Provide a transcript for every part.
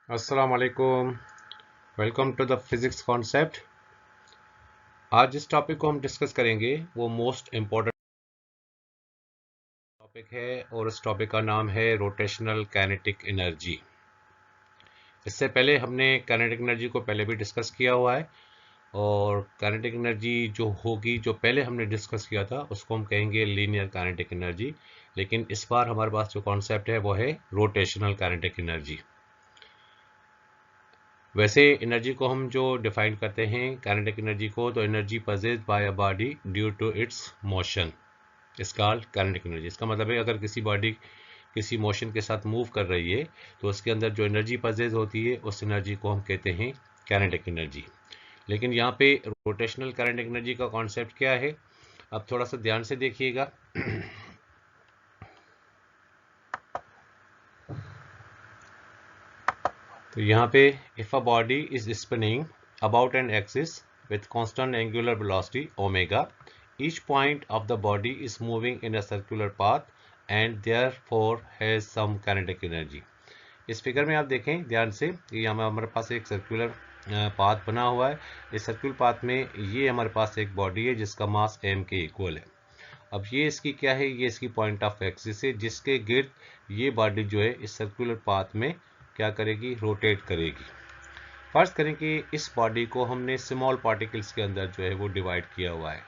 अस्सलाम वालेकुम। Welcome to the physics concept. आज जिस टॉपिक को हम डिस्कस करेंगे वो मोस्ट इम्पॉर्टेंट टॉपिक है और उस टॉपिक का नाम है रोटेशनल काइनेटिक एनर्जी। इससे पहले हमने काइनेटिक एनर्जी को पहले भी डिस्कस किया हुआ है और काइनेटिक एनर्जी जो होगी जो पहले हमने डिस्कस किया था उसको हम कहेंगे लीनियर काइनेटिक एनर्जी। लेकिन इस बार हमारे पास जो कॉन्सेप्ट है वो है रोटेशनल काइनेटिक एनर्जी। वैसे एनर्जी को हम जो डिफाइन करते हैं काइनेटिक एनर्जी को, तो energy possessed by a body due to its motion is called kinetic energy. इसका मतलब है अगर किसी बॉडी किसी मोशन के साथ मूव कर रही है तो उसके अंदर जो एनर्जी पजेज होती है उस एनर्जी को हम कहते हैं काइनेटिक एनर्जी। लेकिन यहाँ पे रोटेशनल काइनेटिक एनर्जी का कॉन्सेप्ट क्या है, अब थोड़ा सा ध्यान से देखिएगा। तो यहाँ पे if a body is spinning about an axis with constant angular velocity omega, each point of the body is moving in a circular path and therefore has some kinetic energy. इस फिगर में आप देखें ध्यान से, ये हमारे पास एक circular path बना हुआ है। इस सर्कुलर पाथ में ये हमारे पास एक बॉडी है जिसका मास m के इक्वल है। अब ये इसकी क्या है, ये इसकी पॉइंट ऑफ एक्सिस है जिसके गिर्द ये बॉडी जो है इस सर्कुलर पाथ में क्या करेगी, रोटेट करेगी। फर्ज करें कि इस बॉडी को हमने स्मॉल पार्टिकल्स के अंदर जो है वो डिवाइड किया हुआ है,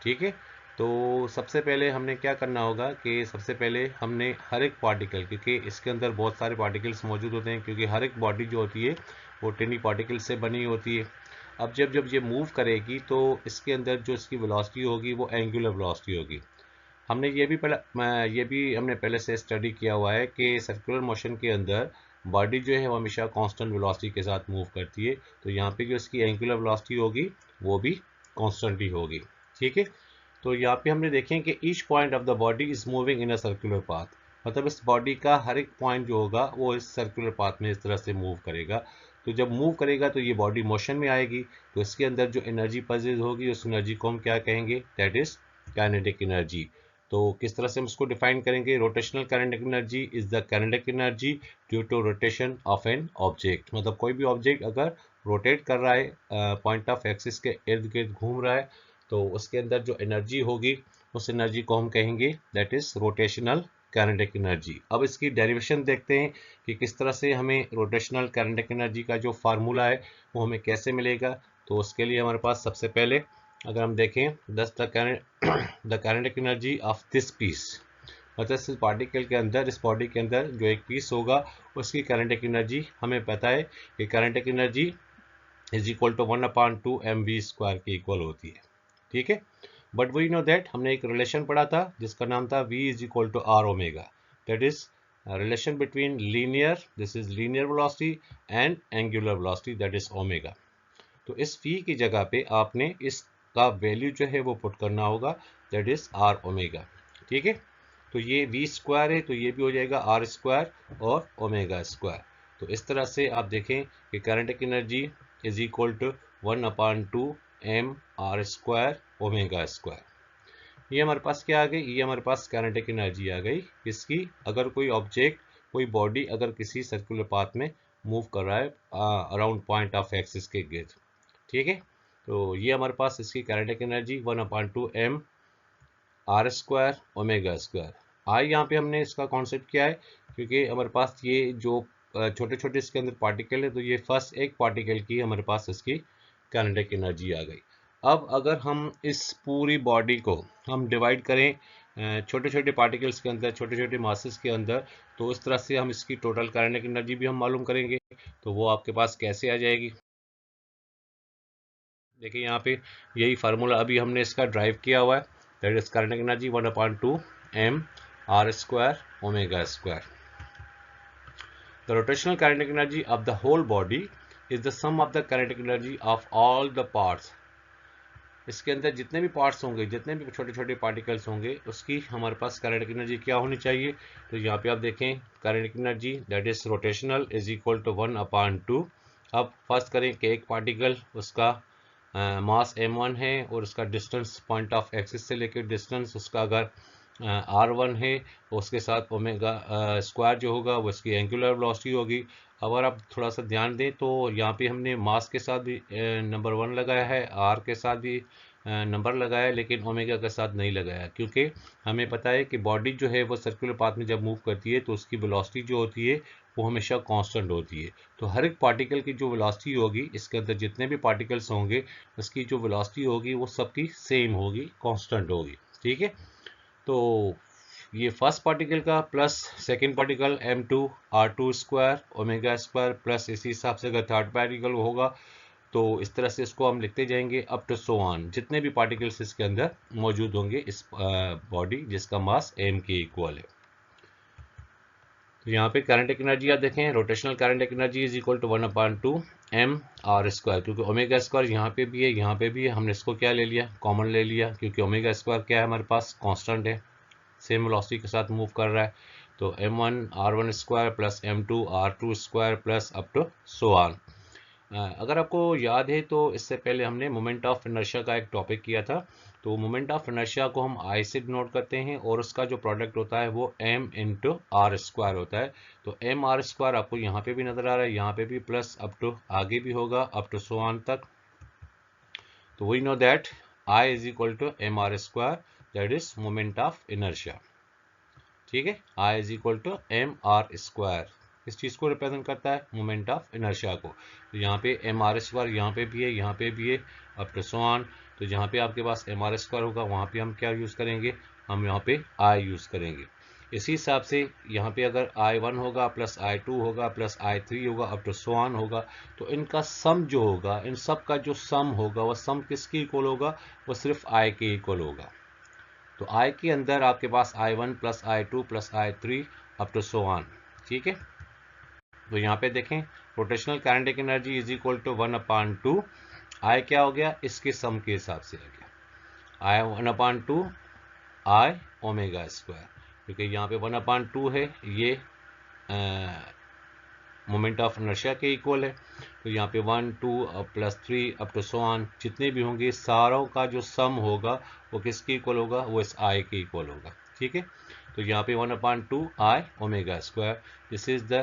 ठीक है। तो सबसे पहले हमने क्या करना होगा कि सबसे पहले हमने हर एक पार्टिकल, क्योंकि इसके अंदर बहुत सारे पार्टिकल्स मौजूद होते हैं, क्योंकि हर एक बॉडी जो होती है वो टिनी पार्टिकल से बनी होती है। अब जब जब ये मूव करेगी तो इसके अंदर जो इसकी वेलोसिटी होगी वो एंगुलर वेलोसिटी होगी। हमने ये भी हमने पहले से स्टडी किया हुआ है कि सर्कुलर मोशन के अंदर बॉडी जो है वो हमेशा कांस्टेंट वेलोसिटी के साथ मूव करती है। तो यहाँ पे जो इसकी एंगुलर वेलोसिटी होगी वो भी कांस्टेंट ही होगी, ठीक है। तो यहाँ पे हमने देखें कि each point of the body is moving in a circular path, मतलब इस बॉडी का हर एक पॉइंट जो होगा वो इस सर्कुलर पाथ में इस तरह से मूव करेगा। तो जब मूव करेगा तो ये बॉडी मोशन में आएगी, तो इसके अंदर जो एनर्जी पजेज होगी उस एनर्जी को हम क्या कहेंगे, दैट इज काइनेटिक एनर्जी। तो किस तरह से हम इसको डिफाइन करेंगे, rotational kinetic energy is the kinetic energy due to rotation of an object. मतलब कोई भी ऑब्जेक्ट अगर रोटेट कर रहा है, पॉइंट ऑफ एक्सिस के इर्द गिर्द घूम रहा है, तो उसके अंदर जो एनर्जी होगी उस एनर्जी को हम कहेंगे that is rotational kinetic energy. अब इसकी डेरिवेशन देखते हैं कि किस तरह से हमें रोटेशनल काइनेटिक एनर्जी का जो फार्मूला है वो हमें कैसे मिलेगा। तो उसके लिए हमारे पास सबसे पहले अगर हम देखें the kinetic energy of this piece, मतलब इस पार्टिकल के अंदर, इस बॉडी के अंदर जो एक पीस होगा उसकी काइनेटिक एनर्जी हमें पता है कि kinetic energy is equal to 1/2 mv² के इक्वल होती है, ठीक है। बट वी नो दैट हमने एक रिलेशन पढ़ा था जिसका नाम था v is equal to r omega, that is relation between linear, this is linear velocity and angular velocity, that is omega. तो इस v की जगह पे आपने इसका वैल्यू जो है वो पुट करना होगा, दैट इज r ओमेगा, ठीक है। तो ये v² है तो ये भी हो जाएगा r² और ओमेगा स्क्वायर। तो इस तरह से आप देखें कि kinetic energy is equal to 1/2 mr² omega square. ये हमारे पास क्या आ गई, ये हमारे पास काइनेटिक एनर्जी आ गई इसकी, अगर कोई ऑब्जेक्ट, कोई बॉडी अगर किसी सर्कुलर पाथ में मूव कर रहा है अराउंड पॉइंट ऑफ एक्सिस के गिर्द, ठीक है। तो ये हमारे पास इसकी kinetic energy 1/2 mr² omega square. I यहाँ पे हमने इसका कॉन्सेप्ट किया है क्योंकि हमारे पास ये जो छोटे छोटे इसके अंदर पार्टिकल है, तो ये फर्स्ट एक पार्टिकल की हमारे पास इसकी काइनेटिक एनर्जी आ गई। अब अगर हम इस पूरी बॉडी को हम डिवाइड करें छोटे छोटे पार्टिकल्स के अंदर, छोटे छोटे मासेस के अंदर, तो उस तरह से हम इसकी टोटल काइनेटिक एनर्जी भी हम मालूम करेंगे। तो वो आपके पास कैसे आ जाएगी, देखिए यहाँ पे यही फार्मूला अभी हमने इसका ड्राइव किया हुआ है, that is kinetic energy 1/2 mr² omega square. The rotational kinetic energy of the whole body is the sum of the kinetic energy of all the parts. इसके अंदर जितने भी पार्ट्स होंगे, जितने भी छोटे छोटे पार्टिकल्स होंगे, उसकी हमारे पास काइनेटिक एनर्जी क्या होनी चाहिए। तो यहाँ पे आप देखें kinetic energy that is rotational is equal to 1/2। अब फर्स्ट करें कि एक पार्टिकल, उसका मास m1 है और उसका डिस्टेंस पॉइंट ऑफ एक्सिस से लेकर डिस्टेंस उसका अगर r1 है, उसके साथ ओमेगा स्क्वायर जो होगा वो इसकी एंगुलर वेलोसिटी होगी। अगर आप थोड़ा सा ध्यान दें तो यहाँ पे हमने मास के साथ भी नंबर 1 लगाया है, आर के साथ भी नंबर लगाया है, लेकिन ओमेगा के साथ नहीं लगाया, क्योंकि हमें पता है कि बॉडी जो है वो सर्कुलर पाथ में जब मूव करती है तो उसकी वेलोसिटी जो होती है वो हमेशा कांस्टेंट होती है। तो हर एक पार्टिकल की जो वेलोसिटी होगी, इसके अंदर जितने भी पार्टिकल्स होंगे उसकी जो वेलोसिटी होगी वो सबकी सेम होगी, कांस्टेंट होगी। ठीक है, तो ये फर्स्ट पार्टिकल का plus second particle m2 r2 square omega square plus इसी हिसाब से अगर थर्ड पार्टिकल होगा तो इस तरह से इसको हम लिखते जाएंगे अप टू सो ऑन, जितने भी पार्टिकल्स इसके अंदर मौजूद होंगे इस बॉडी जिसका मास m के इक्वल है। तो यहाँ पे काइनेटिक एनर्जी आप देखें, rotational kinetic energy is equal to 1/2 m r square, क्योंकि ओमेगा स्क्वायर यहाँ पे भी है, यहाँ पे भी है, हमने इसको क्या ले लिया, कॉमन ले लिया, क्योंकि ओमेगा स्क्वायर क्या है हमारे पास, कांस्टेंट है, सेम वेलोसिटी के साथ मूव कर रहा है। तो m1 r1 square plus m2 r2 square plus up to so on. अगर आपको याद है तो इससे पहले हमने मोमेंट ऑफ इनर्शिया का एक टॉपिक किया था। तो मोमेंट ऑफ इनर्शिया को हम आई से डिनोट करते हैं और उसका जो प्रोडक्ट होता है वो m इंटू आर स्क्वायर होता है। तो m r स्क्वायर आपको यहाँ पे भी नजर आ रहा है, यहाँ पे भी प्लस अप टू आगे भी होगा अप टू सो ऑन तक। तो we know that I is equal to m r square, that is moment of inertia. ठीक है, I is equal to m r square इस चीज को रिप्रेजेंट करता है, मोमेंट ऑफ इनर्शिया को। तो यहाँ पे m r स्क्वायर यहाँ पे भी है, यहाँ पे भी है, अप टू सो ऑन। तो जहाँ पे आपके पास m r स्क्वायर होगा वहाँ पे हम क्या यूज करेंगे, हम यहाँ पे I यूज करेंगे। इसी हिसाब से यहाँ पे अगर I1 होगा प्लस I2 होगा प्लस I3 होगा अप टू सो ऑन होगा, तो इनका सम जो होगा, इन सब का जो सम होगा वह सम किसके इक्वल होगा, वो सिर्फ I के इक्वल होगा। तो I के अंदर आपके पास I1 plus I2 plus I3 up to so on. ठीक है, तो यहाँ पे देखें rotational kinetic energy is equal to 1/2 I क्या हो गया, इसके सम के हिसाब से आ गया I 1/2 I ओमेगा स्क्वायर, क्योंकि यहाँ पे 1/2 है, ये मोमेंट ऑफ इनर्शिया के इक्वल है। तो यहाँ पे 1 2 plus 3 up to so on जितने भी होंगे सारों का जो सम होगा वो किसके इक्वल होगा, वो इस I के इक्वल होगा। ठीक है, तो यहाँ पे 1/2 I omega square, this is the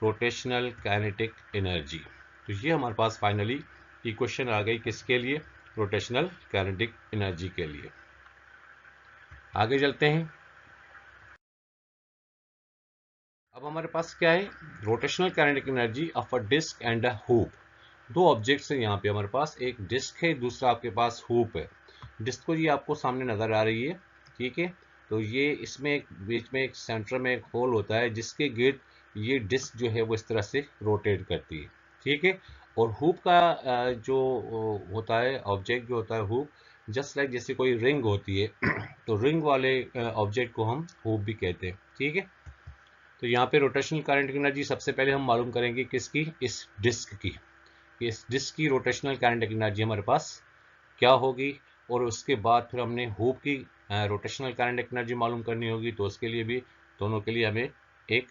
rotational kinetic energy. तो ये हमारे पास फाइनली इक्वेशन आ गई किसके लिए, रोटेशनल काइनेटिक एनर्जी के लिए। आगे चलते हैं। अब हमारे पास क्या है, rotational kinetic energy of a disc and a hoop. दो ऑब्जेक्ट्स हैं यहाँ पे हमारे पास, एक डिस्क है, दूसरा आपके पास हूप है। डिस्क को ये आपको सामने नजर आ रही है। ठीक है, तो ये इसमें एक बीच में एक सेंटर में एक होल होता है जिसके गिर्द ये डिस्क जो है वो इस तरह से रोटेट करती है। ठीक है, और हूप का जो होता है ऑब्जेक्ट जो होता है हूप, जस्ट लाइक जैसे कोई रिंग होती है तो रिंग वाले ऑब्जेक्ट को हम हूप भी कहते हैं। ठीक है, तो यहाँ पे रोटेशनल काइनेटिक एनर्जी सबसे पहले हम मालूम करेंगे किसकी, इस डिस्क की। इस डिस्क की रोटेशनल काइनेटिक एनर्जी हमारे पास क्या होगी, और उसके बाद फिर हमने हूप की रोटेशनल काइनेटिक एनर्जी मालूम करनी होगी। तो उसके लिए भी दोनों के लिए हमें एक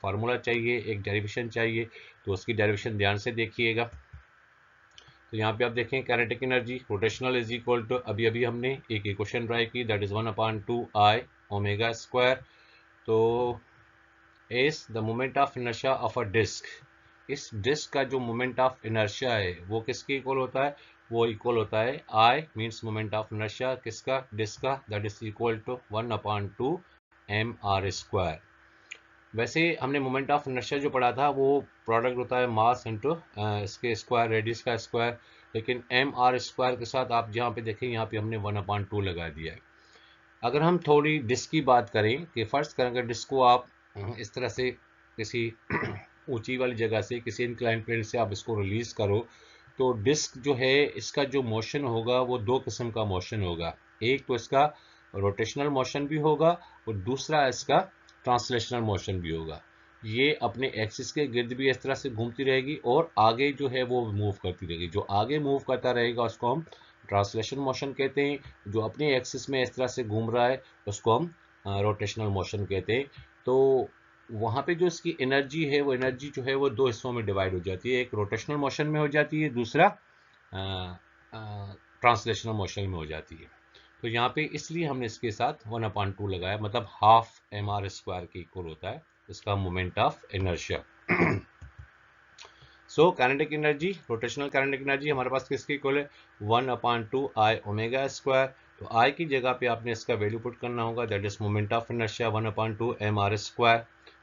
फार्मूला चाहिए, एक डेरिवेशन चाहिए। तो उसकी डेरिवेशन ध्यान से देखिएगा। तो यहाँ पे आप देखें kinetic energy rotational is equal to, अभी अभी हमने एक इक्वेशन ड्राइव की, that is 1/2 I omega square. तो is the moment of inertia of a disc, इस डिस्क का जो मोमेंट ऑफ इनर्शिया है वो किसके इक्वल होता है, वो इक्वल होता है I means moment of inertia किसका, डिस्क का, that is equal to 1/2 m r square. वैसे हमने मोमेंट ऑफ इनर्शिया जो पढ़ा था वो प्रोडक्ट होता है मास इंटू इसके स्क्वायर, रेडियस का स्क्वायर, लेकिन m r स्क्वायर के साथ आप जहाँ पे देखें यहाँ पे हमने 1/2 लगा दिया है। अगर हम थोड़ी डिस्क की बात करें कि फर्स्ट करें अगर डिस्क को आप इस तरह से किसी ऊंची वाली जगह से, किसी इंक्लाइन प्लेन से आप इसको रिलीज करो, तो डिस्क जो है इसका जो मोशन होगा वो दो किस्म का मोशन होगा। एक तो इसका रोटेशनल मोशन भी होगा और दूसरा इसका ट्रांसलेशनल मोशन भी होगा। ये अपने एक्सिस के गिर्द भी इस तरह से घूमती रहेगी और आगे जो है वो मूव करती रहेगी। जो आगे मूव करता रहेगा उसको हम ट्रांसलेशन मोशन कहते हैं, जो अपने एक्सिस में इस तरह से घूम रहा है उसको हम रोटेशनल मोशन कहते हैं। तो वहाँ पे जो इसकी एनर्जी है वो एनर्जी जो है वो दो हिस्सों में डिवाइड हो जाती है, एक रोटेशनल मोशन में हो जाती है, दूसरा ट्रांसलेशनल मोशन में हो जाती है। तो यहाँ पे इसलिए हमने इसके साथ 1/2 लगाया, मतलब हाफ mr² के इक्वल होता है इसका moment of inertia. So kinetic energy, rotational kinetic energy हमारे पास किसकी इक्वल है 1/2 I ओमेगा स्क्वायर। तो I की जगह पे आपने इसका वैल्यू पुट करना होगा, that is moment of inertia 1/2 mr²।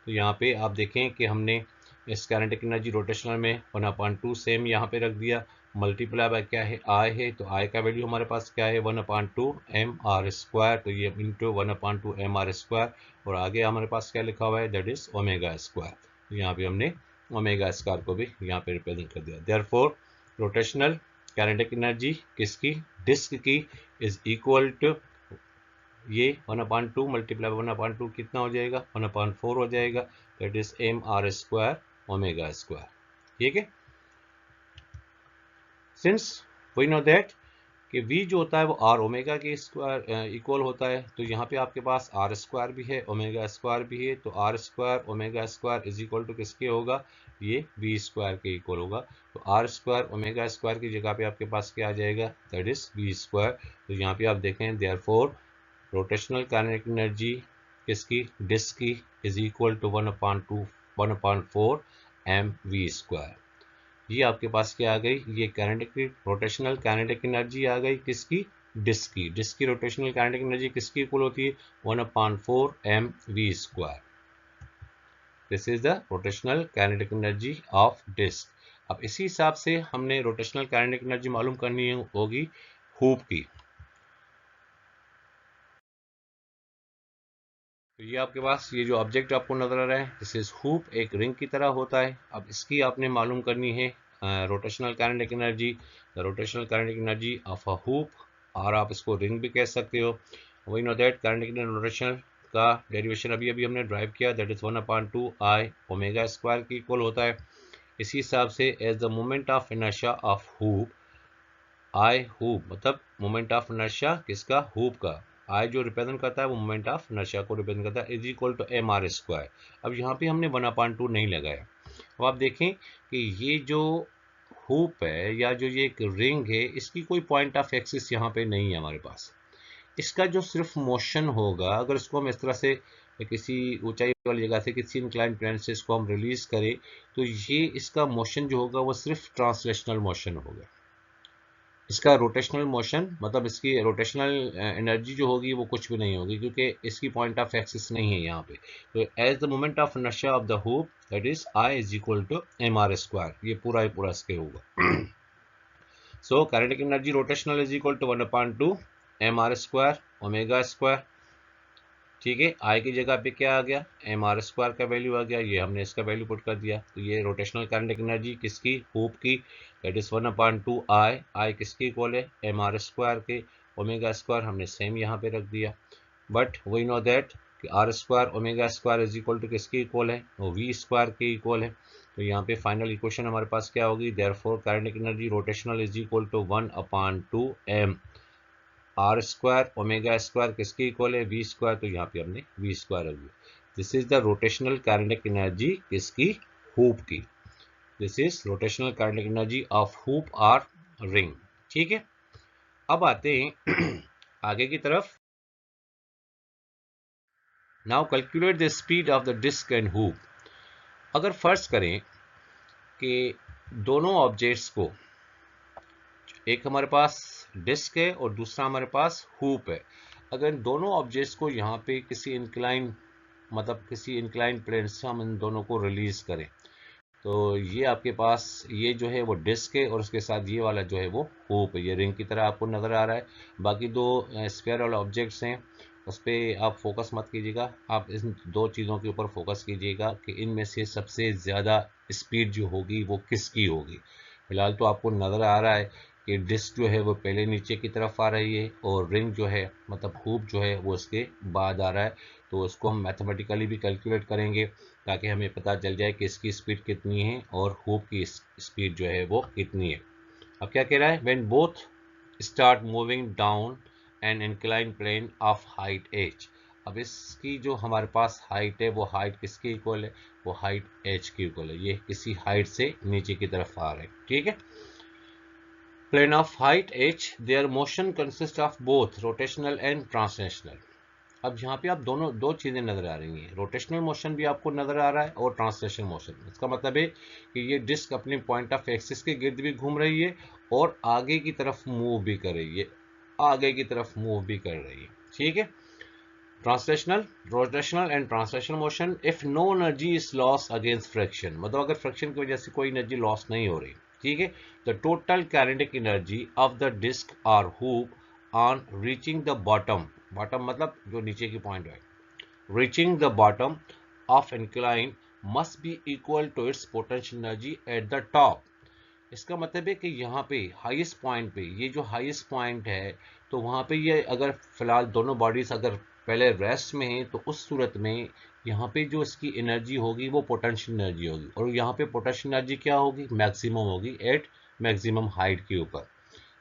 तो यहाँ पे आप देखें कि हमने इस काइनेटिक एनर्जी रोटेशनल में 1/2 सेम यहाँ पे रख दिया, मल्टीप्लाई बाय क्या है I है, तो I का वैल्यू हमारे पास क्या है 1/2 mr²। तो ये इंटू 1/2 mr², और आगे हमारे पास क्या लिखा हुआ है दैट इज ओमेगा स्क्वायर। तो यहाँ पे हमने ओमेगा स्क्वायर को भी यहाँ पे रिप्रेजेंट कर दिया। देयरफॉर रोटेशनल काइनेटिक एनर्जी किसकी, डिस्क की, इज इक्वल टू ये 1/2 मल्टीप्लाई 1/2 कितना हो जाएगा 1/4 हो जाएगा, that is mr² omega square. ठीक है, सिंस वी नो दैट कि v जो होता है वो r ओमेगा के स्क्वायर इक्वल होता है, तो यहाँ पे आपके पास r² भी है ओमेगा स्क्वायर भी है, तो r² omega square is equal to किसके होगा, ये v² के इक्वल होगा। तो r² ओमेगा स्क्वायर की जगह पे आपके पास क्या आ जाएगा, दैट इज v²। तो यहाँ पे आप देखें देयरफॉर रोटेशनल काइनेटिक एनर्जी किसकी, डिस्क की, इज इक्वल टू 1/4 mv²। ये आपके पास क्या आ गई, ये काइनेटिक रोटेशनल काइनेटिक एनर्जी आ गई किसकी, डिस्क की। डिस्क की रोटेशनल काइनेटिक एनर्जी किसकी इक्वल होती है 1/4 mv²। This is the rotational kinetic energy of disc. अब इसी हिसाब से हमने रोटेशनल काइनेटिक एनर्जी मालूम करनी होगी हूप की। तो ये आपके पास ये जो ऑब्जेक्ट आपको नजर आ रहा है दिस इज हूप, एक रिंग की तरह होता है। अब इसकी आपने मालूम करनी है rotational kinetic energy, the rotational kinetic energy of a hoop, और आप इसको रिंग भी कह सकते हो। We know that kinetic rotation का डेरिवेशन अभी अभी हमने ड्राइव किया, that is 1/2 I omega square की इक्वल होता है। इसी हिसाब से as the moment of inertia of hoop, I hoop मतलब मोमेंट ऑफ इनर्शिया किसका, हूप का, आई जो रिप्रेजेंट करता है वो मोमेंट ऑफ इनर्शिया को रिप्रेजेंट करता है, इज इक्वल टू mr²। अब यहाँ पे हमने 1/2 नहीं लगाया। अब आप देखें कि ये जो हूप है या जो ये एक रिंग है इसकी कोई पॉइंट ऑफ एक्सिस यहाँ पे नहीं है हमारे पास। इसका जो सिर्फ मोशन होगा, अगर इसको हम इस तरह से किसी ऊंचाई वाली जगह से किसी इंक्लाइन प्लेन से इसको हम रिलीज करें, तो ये इसका मोशन जो होगा वो सिर्फ ट्रांसलेशनल मोशन होगा। इसका रोटेशनल मोशन मतलब इसकी रोटेशनल एनर्जी जो होगी वो कुछ भी नहीं होगी, क्योंकि इसकी पॉइंट ऑफ एक्सिस नहीं है यहाँ पे। तो as the moment of inertia of the hoop that is I is equal to mr², ये पूरा ही पूरा इसके होगा। So kinetic energy rotational is equal to 1/2 mr² omega square. ठीक है, I की जगह पे क्या आ गया mr² का वैल्यू आ गया, ये हमने इसका वैल्यू पुट कर दिया। तो ये रोटेशनल काइनेटिक एनर्जी किसकी, हूप की, दैट इज 1/2 I किसकी इक्वल है mr² के, ओमेगा स्क्वायर हमने सेम यहाँ पे रख दिया। बट वी नो दैट कि r² omega square is equal to किसकी इक्वल है, वो v² के इक्वल है। तो यहाँ पे फाइनल इक्वेशन हमारे पास क्या होगी, therefore kinetic energy rotational is equal to 1/2 m r² omega square किसके इक्वल है, v²। तो यहाँ पे हमने v² रख दिया। This is the rotational kinetic energy किसकी, हूप की। This is rotational kinetic energy of hoop or ring. ठीक है, अब आते हैं आगे की तरफ। Now calculate the speed of the disc and hoop. अगर फर्ज करें कि दोनों ऑब्जेक्ट्स को, एक हमारे पास डिस्क है और दूसरा हमारे पास हूप है, अगर दोनों ऑब्जेक्ट्स को यहाँ पे किसी इंक्लाइन मतलब किसी इंक्लाइन प्लेन से हम इन दोनों को रिलीज करें, तो ये आपके पास ये जो है वो डिस्क है और उसके साथ ये वाला जो है वो हूप है, ये रिंग की तरह आपको नजर आ रहा है। बाकी दो स्फीयर वाले ऑब्जेक्ट्स हैं उस पर आप फोकस मत कीजिएगा, आप इन दो चीज़ों के ऊपर फोकस कीजिएगा कि इनमें से सबसे ज़्यादा स्पीड जो होगी वो किसकी होगी। फिलहाल तो आपको नज़र आ रहा है कि डिस्क जो है वो पहले नीचे की तरफ आ रही है और रिंग जो है मतलब हूप जो है वो इसके बाद आ रहा है। तो उसको हम मैथमेटिकली भी कैलकुलेट करेंगे ताकि हमें पता चल जाए कि इसकी स्पीड कितनी है और हूप की स्पीड जो है वो कितनी है। अब क्या कह रहा है, when both start moving down an incline plane of height h। अब इसकी जो हमारे पास हाइट है वो हाइट किसकी इक्वल है, वो हाइट h की इक्वल है। ये किसी हाइट से नीचे की तरफ आ रहा है। ठीक है, plane of height h, their motion consists of both rotational and translational. अब यहाँ पे आप दो चीजें नजर आ रही हैं, रोटेशनल मोशन भी आपको नजर आ रहा है और ट्रांसलेशनल मोशन। इसका मतलब है कि ये डिस्क अपने पॉइंट ऑफ एक्सिस के गिर्द भी घूम रही है और आगे की तरफ मूव भी कर रही है, आगे की तरफ मूव भी कर रही है। ठीक है, translational, rotational and translational motion if no energy is loss against friction, मतलब अगर फ्रिक्शन की वजह से कोई एनर्जी लॉस नहीं हो रही। ठीक है, the total kinetic energy of the disc or hoop on reaching the bottom, bottom मतलब जो नीचे की पॉइंट है, reaching the bottom of incline must be equal to its potential energy at the top. इसका मतलब है कि यहाँ पे हाईएस्ट पॉइंट पे, ये जो हाईएस्ट पॉइंट है, तो वहाँ पे ये अगर फिलहाल दोनों बॉडीज अगर पहले रेस्ट में है तो उस सूरत में यहाँ पे जो इसकी एनर्जी होगी वो पोटेंशियल एनर्जी होगी, और यहाँ पे पोटेंशियल एनर्जी क्या होगी, मैक्सिमम होगी एट मैक्सिमम हाइट के ऊपर।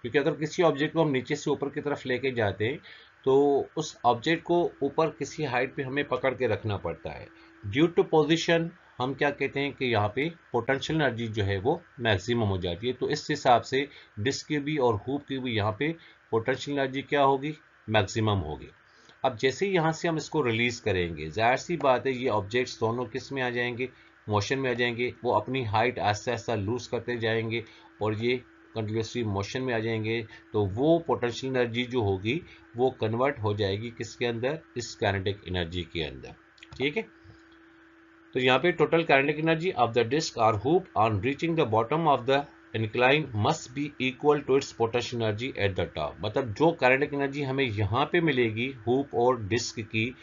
क्योंकि अगर किसी ऑब्जेक्ट को हम नीचे से ऊपर की तरफ लेके जाते हैं तो उस ऑब्जेक्ट को ऊपर किसी हाइट पे हमें पकड़ के रखना पड़ता है। ड्यू टू पोजीशन हम क्या कहते हैं कि यहाँ पे पोटेंशियल एनर्जी जो है वो मैक्सिमम हो जाती है। तो इस हिसाब से डिस्क की भी और हुप की भी यहाँ पे पोटेंशियल एनर्जी क्या होगी, मैक्सिमम होगी। अब जैसे ही यहाँ से हम इसको रिलीज करेंगे, जाहिर सी बात है ये ऑब्जेक्ट्स दोनों किस में आ जाएंगे, मोशन में आ जाएंगे। वो अपनी हाइट आहिस्ता आहिस्ता लूज करते जाएंगे और ये कंटिन्यूसली मोशन में आ जाएंगे। तो वो पोटेंशियल एनर्जी जो होगी वो कन्वर्ट हो जाएगी किसके अंदर, इस काइनेटिक एनर्जी के अंदर। ठीक है, तो यहाँ पे total kinetic energy of the disc or hoop on reaching the bottom of the incline must be equal to its potential energy at the top. मतलब जो काइनेटिक एनर्जी हमें यहाँ पे मिलेगी हुप और डिस्क की,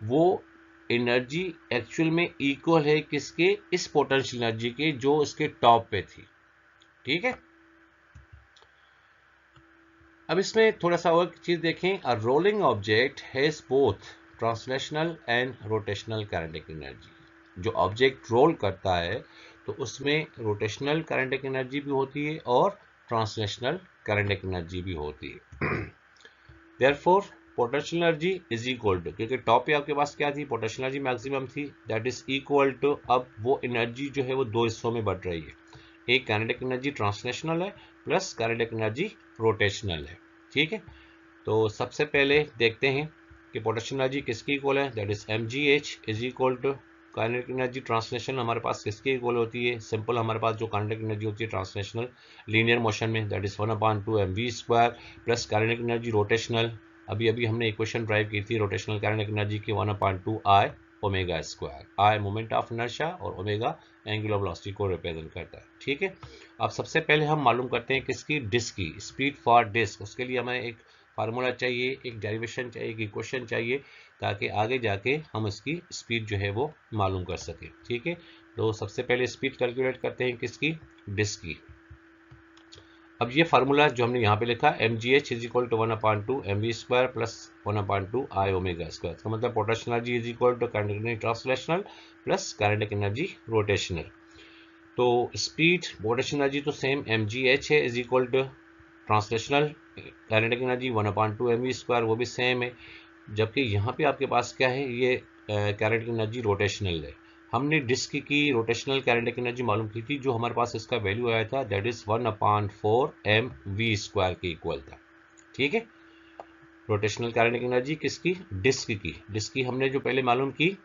वो एनर्जी एक्चुअल में इक्वल है किसके, इस पोटेंशियल एनर्जी के जो इसके टॉप पे थी। ठीक है, अब इसमें थोड़ा सा और चीज देखें। A rolling object has both translational and rotational kinetic energy. जो ऑब्जेक्ट रोल करता है तो उसमें रोटेशनल काइनेटिक एनर्जी भी होती है और ट्रांसलेशनल काइनेटिक एनर्जी भी होती है। Therefore potential energy is equal to, क्योंकि टॉप पे आपके पास क्या थी, पोटेंशियल एनर्जी मैक्सिमम थी, दैट इज इक्वल टू, अब वो एनर्जी जो है वो दो हिस्सों में बढ़ रही है। एक काइनेटिक एनर्जी ट्रांसलेशनल है प्लस काइनेटिक एनर्जी रोटेशनल है। ठीक है, तो सबसे पहले देखते हैं कि पोटेंशियल एनर्जी किसकी इक्वल है, that is mgh is equal to kinetic energy translation हमारे पास किसकी इक्वल होती है, सिंपल हमारे पास जो काइनेटिक एनर्जी होती है ट्रांसलेशनल लीनियर मोशन में, that is 1/2 mv² plus kinetic energy rotational, अभी अभी हमने इक्वेशन ड्राइव की थी रोटेशनल काइनेटिक एनर्जी की 1/2 I omega square. I moment of inertia और ओमेगा एंगुलर वेलोसिटी को रिप्रेजेंट करता है। ठीक है, अब सबसे पहले हम मालूम करते हैं किसकी, डिस्क की स्पीड फॉर डिस्क। उसके लिए हमें एक फार्मूला चाहिए, एक डेरिवेशन चाहिए, एक इक्वेशन चाहिए, ताकि आगे जाके हम इसकी स्पीड जो है वो मालूम कर सके। ठीक है, तो सबसे पहले स्पीड कैलकुलेट करते हैं किसकी, डिस्क की। अब ये फार्मूला जो हमने यहाँ पे लिखा mgh is equal to 1/2 mv² plus 1/2 I omega square. इसका मतलब potential energy is equal to kinetic energy translational plus kinetic energy rotational. तो स्पीड पोटेंशियल एनर्जी तो सेम mgh है is equal to translational kinetic energy 1/2 mv², वो भी same है। जबकि यहाँ पे आपके पास क्या है, ये काइनेटिक एनर्जी रोटेशनल है। हमने डिस्क की रोटेशनल काइनेटिक एनर्जी मालूम की थी, जो हमारे पास इसका वैल्यू आया था दैट इज 1/4 mv² के इक्वल था। ठीक है, रोटेशनल काइनेटिक एनर्जी किसकी, डिस्क की। डिस्क की हमने जो पहले मालूम की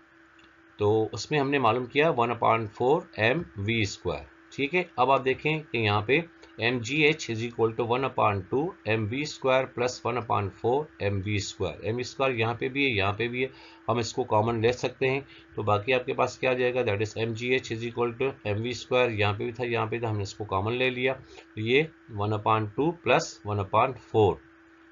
तो उसमें हमने मालूम किया 1/4 mv²। ठीक है, अब आप देखें कि यहाँ पे mgh is equal to 1/2 mv² plus 1/4 mv²। mv² यहाँ पे भी है, यहाँ पे भी है, हम इसको कॉमन ले सकते हैं। तो बाकी आपके पास क्या आ जाएगा, that is mgh is equal to mv², यहाँ पे भी था, यहाँ पे था, हमने इसको कॉमन ले लिया। तो ये 1/2 प्लस 1/4।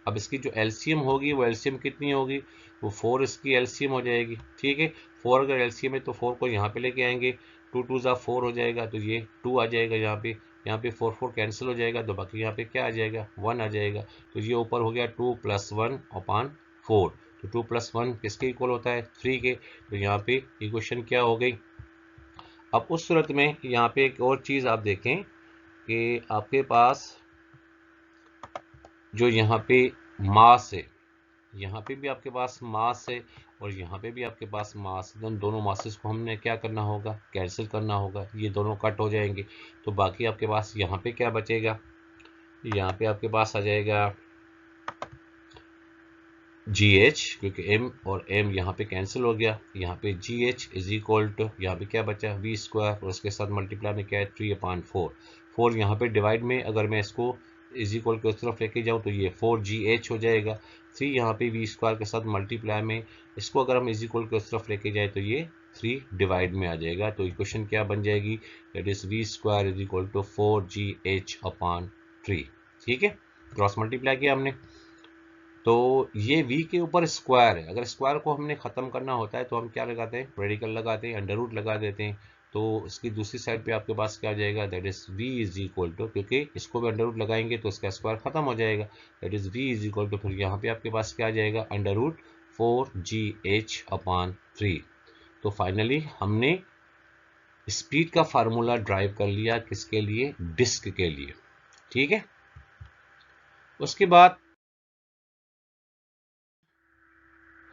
अब इसकी जो एलसीएम होगी वो एलसीएम कितनी होगी, वो 4 इसकी एलसीएम हो जाएगी। ठीक है, 4 अगर एलसीएम है तो 4 को यहाँ पे लेके आएंगे, 2 2 ज़ा 4 हो जाएगा, तो ये 2 आ जाएगा यहाँ पे 4 4 कैंसिल हो जाएगा, तो बाकी यहाँ पे क्या आ जाएगा, 1 आ जाएगा। तो ये ऊपर हो गया 2 + 1/4। तो 2 + 1 किसके इक्वल होता है, 3 के। तो यहाँ पे इक्वेशन क्या हो गई। अब उस सूरत में यहाँ पे एक और चीज़ आप देखें कि आपके पास जो यहाँ पे मास है, यहाँ पे भी आपके पास मास है और यहाँ पे भी आपके पास मास, दोनों मासेस को हमने क्या करना होगा, कैंसिल करना होगा, ये दोनों कट हो जाएंगे। तो बाकी आपके पास यहाँ पे क्या बचेगा, यहाँ पे आपके पास आ जाएगा GH, क्योंकि m और m यहाँ पे कैंसिल हो गया। यहाँ पे GH इज इक्वल टू, यहाँ पे क्या बचा v स्क्वायर और उसके साथ मल्टीप्लाई में क्या है 3/4। 4 यहाँ पे डिवाइड में अगर मैं इसको इज इक्वल की उस तरफ लेके जाऊँ तो ये 4GH हो जाएगा। 3 यहाँ पे v स्क्वायर के साथ मल्टीप्लाई में इसको अगर हम इज इक्वल की उस तरफ लेके जाए तो ये 3 डिवाइड में आ जाएगा। तो इक्वेशन क्या बन जाएगी, that is v square is equal to 4GH/3। ठीक है, क्रॉस मल्टीप्लाई किया हमने तो ये v के ऊपर स्क्वायर है। अगर स्क्वायर को हमने ख़त्म करना होता है तो हम क्या लगाते हैं, रेडिकल लगाते हैं, अंडर रूट लगा देते हैं। तो इसकी दूसरी साइड पे आपके पास क्या हो जाएगा, that is v is equal to, क्योंकि इसको भी अंडर रूट लगाएंगे तो इसका स्क्वायर खत्म हो जाएगा, that is v is equal to, फिर यहाँ पे आपके पास क्या आ जाएगा, अंडर रूट 4GH/3। तो फाइनली हमने स्पीड का फार्मूला ड्राइव कर लिया, किसके लिए, डिस्क के लिए। ठीक है, उसके बाद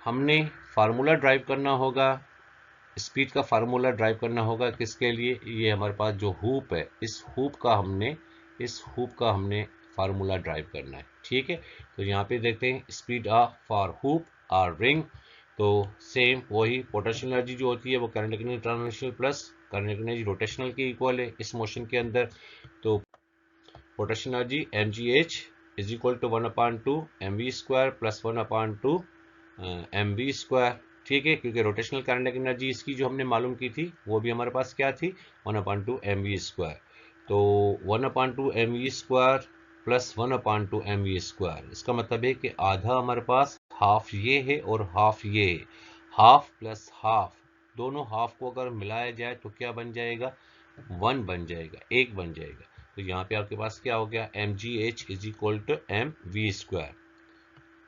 हमने फार्मूला ड्राइव करना होगा, स्पीड का फार्मूला ड्राइव करना होगा किसके लिए, ये हमारे पास जो हुप है, इस हुप का हमने फार्मूला ड्राइव करना है। ठीक है, तो यहाँ पे देखते हैं स्पीड फॉर हुप और रिंग। तो सेम वही पोटेंशियल एनर्जी जो होती है वो kinetic energy translational plus kinetic energy rotational के इक्वल है इस मोशन के अंदर। तो potential energy mgh is equal to 1/2 mv square plus 1/2 mv square. ठीक है, क्योंकि रोटेशनल काइनेटिक एनर्जी इसकी जो हमने मालूम की थी वो भी हमारे पास क्या थी, 1/2 mv स्क्वायर। तो 1/2 mv square plus 1/2 mv square, इसका मतलब है कि आधा हमारे पास हाफ ये है और हाफ ये है। हाफ प्लस हाफ, दोनों हाफ को अगर मिलाया जाए तो क्या बन जाएगा, 1 बन जाएगा, 1 बन जाएगा। तो यहाँ पे आपके पास क्या हो गया, mgh is equal to mv square,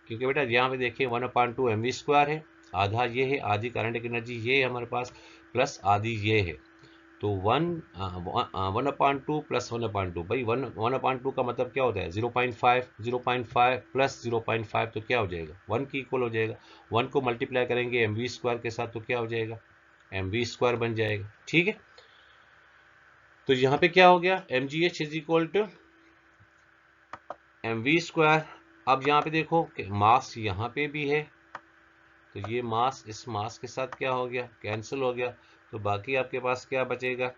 क्योंकि बेटा यहाँ पे देखिए 1/2 mv स्क्वायर है, आधा ये है, आधी काइनेटिक एनर्जी ये है हमारे पास, प्लस आधी ये है। तो 1/2 प्लस 1/2, भाई 1/2 का मतलब क्या होता है, 0.5, 0.5 प्लस 0.5 तो क्या हो जाएगा, 1 की इक्वल हो जाएगा। 1 को मल्टीप्लाई करेंगे mv स्क्वायर के साथ तो क्या हो जाएगा, mv स्क्वायर बन जाएगा। ठीक है, तो यहाँ पे क्या हो गया, mgh is equal to mv square. अब यहाँ पे देखो कि मास यहाँ पे भी है, तो ये मास इस मास के साथ क्या हो गया, कैंसिल हो गया। तो बाकी आपके पास क्या बचेगा,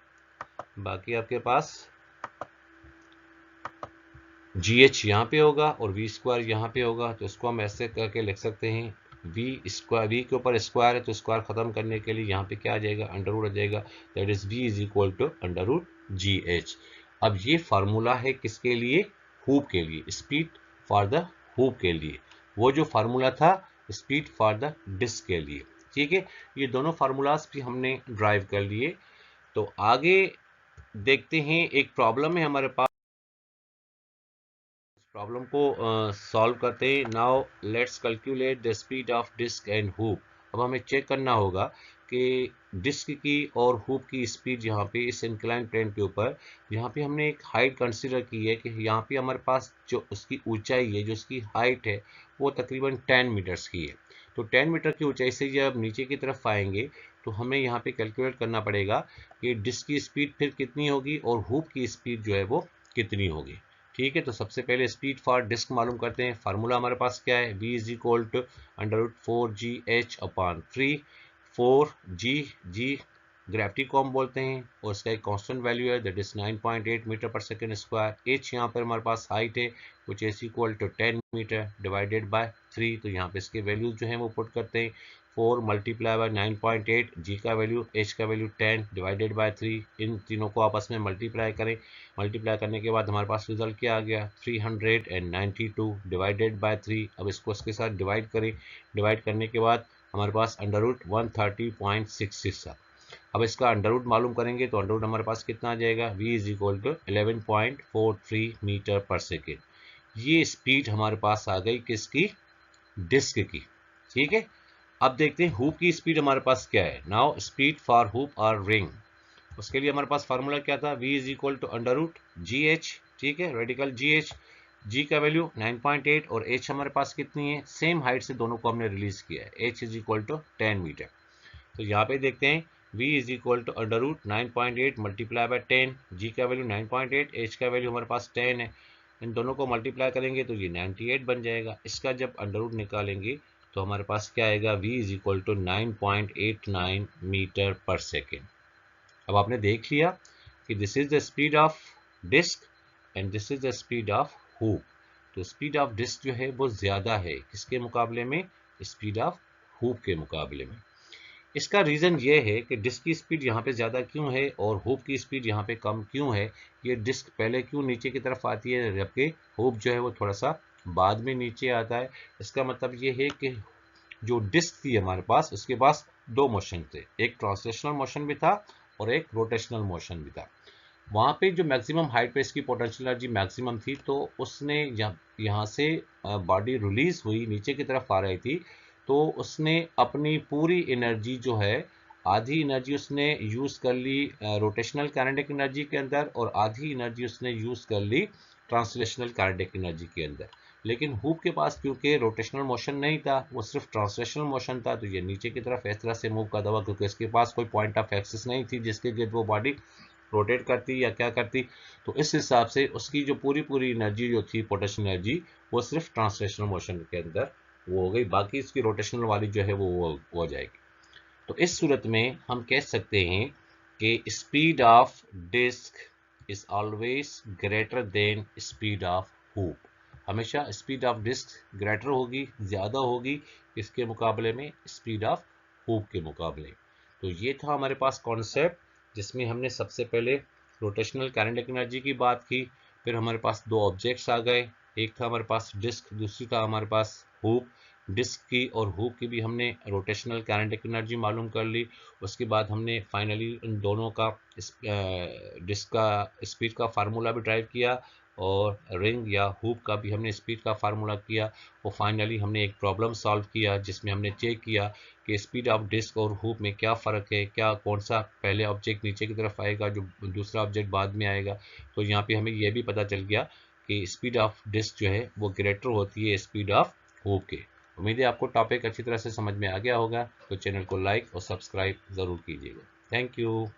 बाकी आपके पास GH यहाँ पे होगा और v स्क्वायर यहाँ पे होगा। तो इसको हम ऐसे करके लिख सकते हैं, v स्क्वायर, v के ऊपर स्क्वायर है तो स्क्वायर खत्म करने के लिए यहाँ पे क्या आ जाएगा, अंडर रूट आ जाएगा, that is v is equal to under root GH। अब ये फार्मूला है किसके लिए, हुप के लिए, स्पीड फॉर द हुप के लिए। वो जो फार्मूला था स्पीड फॉर द डिस्क के लिए। ठीक है, ये दोनों फार्मूलाज भी हमने ड्राइव कर लिए। तो आगे देखते हैं, एक प्रॉब्लम है हमारे पास, प्रॉब्लम को सॉल्व करते हैं। Now let's calculate the speed of disc and hoop. अब हमें चेक करना होगा कि डिस्क की और हुप की स्पीड यहाँ पे इस इंक्लाइन प्लेन के ऊपर, यहाँ पे हमने एक हाइट कंसीडर की है कि यहाँ पे हमारे पास जो उसकी ऊंचाई है, जो उसकी हाइट है वो तकरीबन 10 मीटर्स की है। तो 10 मीटर की ऊंचाई से जब नीचे की तरफ आएंगे तो हमें यहाँ पे कैलकुलेट करना पड़ेगा कि डिस्क की स्पीड फिर कितनी होगी और हुप की स्पीड जो है वो कितनी होगी। ठीक है, तो सबसे पहले स्पीड फॉर डिस्क मालूम करते हैं। फार्मूला हमारे पास क्या है, v is equal to under root 4GH/3। 4g gravity को हम बोलते हैं और इसका एक कांस्टेंट वैल्यू है, that is 9.8 metre per second square. h यहाँ पर हमारे पास हाइट है which is equal to 10 metre divided by 3। तो यहाँ पे इसके वैल्यूज जो है वो पुट करते हैं, 4 मल्टीप्लाई बाय 9.8, जी का वैल्यू, h का वैल्यू 10 डिवाइडेड बाय 3। इन तीनों को आपस में मल्टीप्लाई करें, मल्टीप्लाई करने के बाद हमारे पास रिजल्ट क्या आ गया, 392 डिवाइडेड बाय 3। अब इसको इसके साथ डिवाइड करें, डिवाइड करने के बाद हमारे पास अंडर रूट 130.66 था। अब इसका अंडर रूट मालूम करेंगे तो अंडर रूट हमारे पास कितना आ जाएगा, v is equal to 11.43 metre per second. ये स्पीड हमारे पास आ गई किसकी, डिस्क की। ठीक है, अब देखते हैं हुप की स्पीड हमारे पास क्या है। नाउ स्पीड फॉर हुप और रिंग, उसके लिए हमारे पास फार्मूला क्या था, v is equal to under root GH। ठीक है, रेडिकल GH, g का वैल्यू 9.8 और h हमारे पास कितनी है, सेम हाइट से दोनों को हमने रिलीज किया है, h is equal to 10 metre. तो यहाँ पे देखते हैं v is equal to under root 9.8 multiply by 10, g का वैल्यू 9.8, h का वैल्यू हमारे पास 10 है। इन दोनों को मल्टीप्लाई करेंगे तो ये 98 बन जाएगा। इसका जब अंडर रूट निकालेंगे तो हमारे पास क्या आएगा, v is equal to 9.89 metre per second. अब आपने देख लिया कि this is the speed of disc and this is the speed of hoop. तो स्पीड ऑफ डिस्क जो है वो ज़्यादा है किसके मुकाबले में, स्पीड ऑफ हुप के मुकाबले में। इसका रीज़न ये है कि डिस्क की स्पीड यहाँ पे ज़्यादा क्यों है और हुप की स्पीड यहाँ पे कम क्यों है। ये डिस्क पहले क्यों नीचे की तरफ आती है जबकि हुप जो है वो थोड़ा सा बाद में नीचे आता है। इसका मतलब ये है कि जो डिस्क थी हमारे पास उसके पास दो मोशन थे, एक ट्रांसलेशनल मोशन भी था और एक रोटेशनल मोशन भी था। वहाँ पे जो मैक्सिमम हाइट पे इसकी पोटेंशियल एनर्जी मैक्सिमम थी तो उसने यहाँ से बॉडी रिलीज हुई नीचे की तरफ आ रही थी तो उसने अपनी पूरी एनर्जी जो है, आधी एनर्जी उसने यूज़ कर ली रोटेशनल काइनेटिक एनर्जी के अंदर और आधी एनर्जी उसने यूज़ कर ली ट्रांसलेशनल काइनेटिक एनर्जी के अंदर। लेकिन हुप के पास क्योंकि रोटेशनल मोशन नहीं था, वो सिर्फ ट्रांसलेशनल मोशन था, तो ये नीचे की तरफ इस तरह से मूव करता हुआ, क्योंकि इसके पास कोई पॉइंट ऑफ एक्सिस नहीं थी जिसके गिर्द वो बॉडी रोटेट करती या क्या करती। तो इस हिसाब से उसकी जो पूरी एनर्जी जो थी पोटेंशियल एनर्जी वो सिर्फ ट्रांसलेशनल मोशन के अंदर वो हो गई, बाकी इसकी रोटेशनल वाली जो है वो हो जाएगी। तो इस सूरत में हम कह सकते हैं कि speed of disc is always greater than speed of hoop. हमेशा स्पीड ऑफ डिस्क ग्रेटर होगी, ज़्यादा होगी इसके मुकाबले में, स्पीड ऑफ हुप के मुकाबले। तो ये था हमारे पास कॉन्सेप्ट जिसमें हमने सबसे पहले रोटेशनल काइनेटिक एनर्जी की बात की, फिर हमारे पास दो ऑब्जेक्ट्स आ गए, एक था हमारे पास डिस्क, दूसरी था हमारे पास हुप। डिस्क की और हुप की भी हमने रोटेशनल काइनेटिक एनर्जी मालूम कर ली। उसके बाद हमने फाइनली उन दोनों का डिस्क का स्पीड का फार्मूला भी ड्राइव किया और रिंग या हुप का भी हमने स्पीड का फार्मूला किया और फाइनली हमने एक प्रॉब्लम सॉल्व किया जिसमें हमने चेक किया कि स्पीड ऑफ डिस्क और हुप में क्या फ़र्क है, क्या कौन सा पहले ऑब्जेक्ट नीचे की तरफ आएगा जो दूसरा ऑब्जेक्ट बाद में आएगा। तो यहाँ पे हमें यह भी पता चल गया कि स्पीड ऑफ डिस्क जो है वो ग्रेटर होती है स्पीड ऑफ हुप के। उम्मीद है आपको टॉपिक अच्छी तरह से समझ में आ गया होगा, तो चैनल को लाइक और सब्सक्राइब ज़रूर कीजिएगा। Thank you.